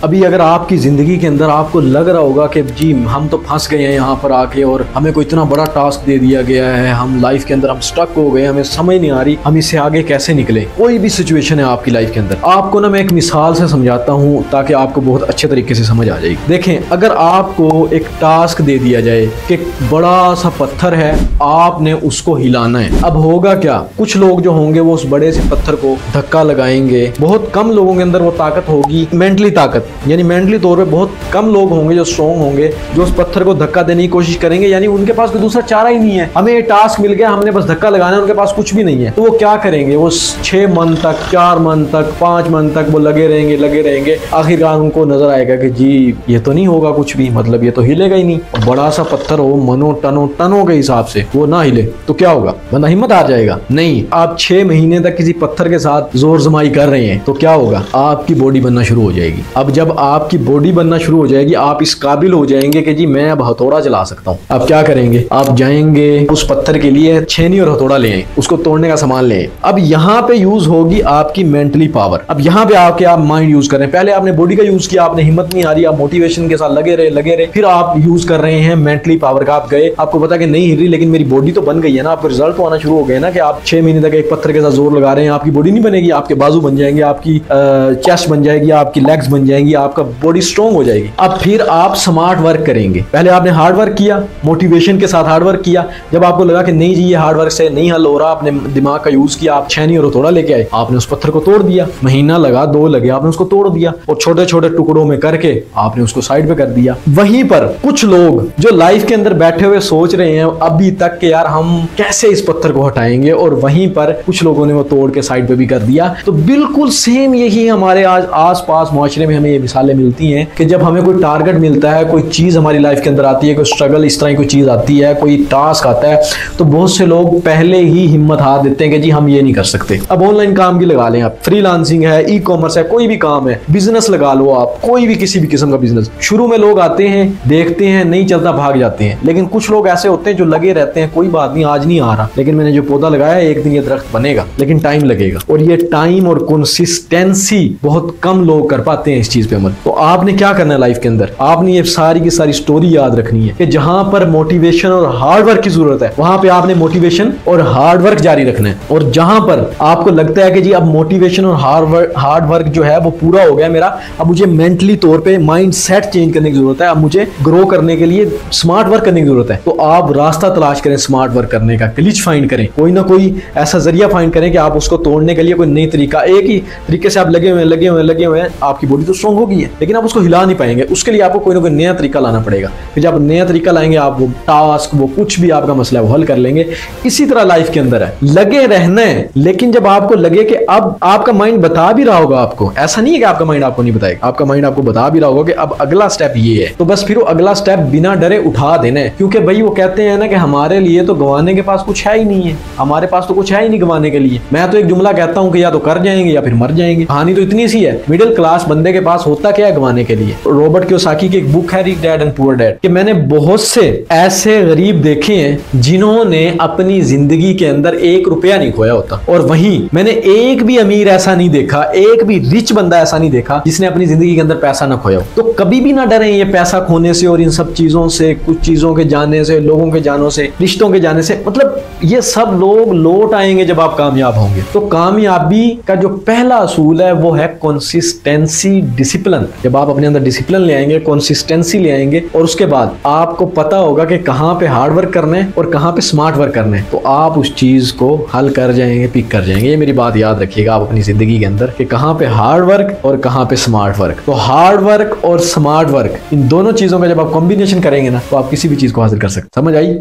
अभी अगर आपकी ज़िंदगी के अंदर आपको लग रहा होगा कि जी हम तो फंस गए हैं यहाँ पर आके और हमें कोई इतना बड़ा टास्क दे दिया गया है, हम लाइफ के अंदर हम स्टक हो गए, हमें समझ नहीं आ रही हम इससे आगे कैसे निकले। कोई भी सिचुएशन है आपकी लाइफ के अंदर, आपको ना मैं एक मिसाल से समझाता हूँ ताकि आपको बहुत अच्छे तरीके से समझ आ जाएगी। देखें, अगर आपको एक टास्क दे दिया जाए कि बड़ा सा पत्थर है, आपने उसको हिलाना है। अब होगा क्या, कुछ लोग जो होंगे वो उस बड़े से पत्थर को धक्का लगाएंगे। बहुत कम लोगों के अंदर वो ताकत होगी, मेंटली ताकत, यानी मेंटली तौर पे बहुत कम लोग होंगे जो स्ट्रॉन्ग होंगे, जो उस पत्थर को धक्का देने की कोशिश करेंगे। यानी उनके पास कोई दूसरा चारा ही नहीं है, हमें ये टास्क मिल गया, हमने बस धक्का लगाना है, उनके पास कुछ भी नहीं है। तो वो क्या करेंगे, वो 6 मंथ तक, 4 मंथ तक, 5 मंथ तक वो लगे रहेंगे। आखिरकार उनको नजर आएगा कि जी ये तो नहीं होगा कुछ भी, मतलब ये तो हिलेगा ही नहीं। और बड़ा सा पत्थर हो, मनो टनों के हिसाब से वो ना हिले तो क्या होगा, बंदा हिम्मत हार जाएगा। नहीं, आप 6 महीने तक किसी पत्थर के साथ जोर जमाई कर रहे हैं तो क्या होगा, आपकी बॉडी बनना शुरू हो जाएगी। अब जब आपकी बॉडी बनना शुरू हो जाएगी, आप इस काबिल हो जाएंगे कि जी मैं अब हथौड़ा चला सकता हूँ। आप क्या करेंगे, आप जाएंगे उस पत्थर के लिए छेनी और हथौड़ा ले आए, उसको तोड़ने का सामान ले आए। अब यहाँ पे यूज होगी आपकी मेंटली पावर। अब यहाँ पे आके आप माइंड यूज कर रहे हैं। पहले आपने बॉडी का यूज किया, आपने हिम्मत नहीं आ रही, आप मोटिवेशन के साथ लगे रहे, फिर आप यूज कर रहे हैं मेंटली पावर का। आप गए, आपको पता कि नहीं हिल रही, लेकिन मेरी बॉडी तो बन गई है ना। आपको रिजल्ट तो आना शुरू हो गए ना कि आप 6 महीने तक एक पत्थर के साथ जोर लगा रहे हैं। आपकी बॉडी नहीं बनेगी, आपके बाजू बन जाएंगे, आपकी चेस्ट बन जाएगी, आपकी लेग्स बन जाएंगी, आपका बॉडी स्ट्रॉन्ग हो जाएगी। अब फिर आप स्मार्ट वर्क करेंगे। पहले आपने हार्ड वर्क किया, मोटिवेशन के साथ हार्ड वर्क किया। जब आपको लगा कि नहीं जी ये हार्ड वर्क से नहीं हल हो रहा, आपने दिमाग का यूज किया, आप छेनी और हथौड़ा लेके आए, आपने उस पत्थर को तोड़ दिया। महीना लगा, 2 लगे, आपने उसको तोड़ दिया और छोटे छोटे टुकड़ों में करके आपने उसको साइड पे कर दिया। वहीं पर कुछ लोग जो लाइफ के अंदर बैठे हुए सोच रहे हैं अभी तक कि यार हम कैसे इस पत्थर को हटाएंगे, और वहीं पर कुछ लोगों ने वो तोड़ के साइड पे भी कर दिया। तो बिल्कुल सेम यही हमारे आज आसपास माशरे में हमें ये मिसालें मिलती हैं कि जब हमें कोई टारगेट मिलता है, कोई चीज हमारी लाइफ के अंदर आती है, कोई स्ट्रगल इस तरह की कोई चीज आती है, कोई टास्क आता है, तो बहुत से लोग पहले ही हिम्मत हार देते हैं कि जी हम ये नहीं कर सकते। अब ऑनलाइन काम की लगा लें, आप फ्रीलांसिंग है, ई कॉमर्स है, कोई भी काम है, बिजनेस लगा लो, आप कोई भी किसी भी किस्म का बिजनेस। शुरू में लोग आते हैं, देखते हैं, नहीं चलता, भाग जाते हैं। लेकिन कुछ लोग ऐसे होते हैं जो लगे रहते हैं, कोई बात नहीं आज नहीं आ रहा, लेकिन मैंने जो पौधा लगाया एक दिन ये दरख्त बनेगा, लेकिन टाइम लगेगा। और ये टाइम और कंसिस्टेंसी बहुत कम लोग कर पाते हैं इस चीज पे अमल। तो आपने क्या करना है लाइफ के अंदर, आपने ये सारी की सारी स्टोरी याद रखनी है कि जहां पर मोटिवेशन और हार्ड वर्क की जरूरत है वहां पे आपने मोटिवेशन और हार्ड वर्क जारी रखना है। और जहां पर आपको लगता है कि जी अब मोटिवेशन और हार्ड वर्क जो है वो पूरा हो गया मेरा, अब मुझे मेंटली तौर पे माइंड सेट चेंज करने की जरूरत है, अब मुझे ग्रो करने के लिए स्मार्ट वर्क करने की जरूरत है, तो आप रास्ता तलाश करें स्मार्ट वर्क करने का, ग्लिच फाइंड करें, कोई ना कोई ऐसा जरिया फाइंड करें कि आप उसको तोड़ने के लिए कोई नई तरीका, एक ही तरीके से आप लगे हुए हैं, आपकी बॉडी तो स्ट्रॉन्ग हो गई है लेकिन आप उसको हिला नहीं पाएंगे। उसके लिए आपको कोई ना कोई नया तरीका लाना पड़ेगा। फिर जब नया तरीका लाएंगे आप, वो टास्क, वो कुछ भी आपका मसला है वो हल कर लेंगे। इसी तरह लाइफ के अंदर है, लगे रहना है। लेकिन जब आपको लगे कि अब आपका माइंड बता भी रहा होगा आपको, ऐसा नहीं है कि आपका माइंड आपको नहीं बताएगा, आपका माइंड आपको बता भी रहा होगा कि अब अगला स्टेप ये है, तो बस फिर वो अगला स्टेप बिना डरे उठा देना है। क्योंकि भाई वो कहते हैं ना कि हमारे लिए तो गंवाने के पास कुछ है ही नहीं है, हमारे पास तो कुछ है ही नहीं गंवाने के लिए। मैं तो एक जुमला कहता हूं कि या तो कर जाएंगे या फिर मर जाएंगे। कहानी तो इतनी सी है, मिडिल क्लास बंदे के पास होता क्या है गंवाने के लिए। रॉबर्ट कियोसाकी की एक बुक है rich dad and poor dad, कि मैंने बहुत से ऐसे गरीब देखे हैं जिन्होंने अपनी जिंदगी के अंदर 1 रुपया नहीं खोया होता, और वहीं मैंने एक भी अमीर ऐसा नहीं देखा, एक भी रिच बंदा ऐसा नहीं देखा जिसने अपनी जिंदगी के अंदर पैसा ना खोया हो। तो कभी भी ना डरें ये पैसा खोने से और इन सब चीजों से, कुछ चीजों के जाने से, लोगों के जानों से, रिश्तों के जाने से। मतलब ये सब लोग लौट आएंगे जब आप कामयाब होंगे। तो कामयाबी का जो पहला असूल है वो है कंसिस्टेंसी, डिसिप्लिन। जब आप अपने अंदर डिसिप्लिन ले आएंगे, कंसिस्टेंसी ले आएंगे, और उसके बाद आपको पता होगा कि कहां पे हार्ड वर्क करना है और कहां पे स्मार्ट वर्क करना है, तो आप उस चीज को हल कर जाएंगे, पिक कर जाएंगे। ये मेरी बात याद रखिएगा आप अपनी जिंदगी के अंदर कि कहां पे हार्ड वर्क और कहां पे स्मार्ट वर्क। तो हार्ड वर्क और स्मार्ट वर्क, इन दोनों चीजों का जब आप कॉम्बिनेशन करेंगे ना, तो आप किसी भी चीज को हासिल कर सकते। समझ आई?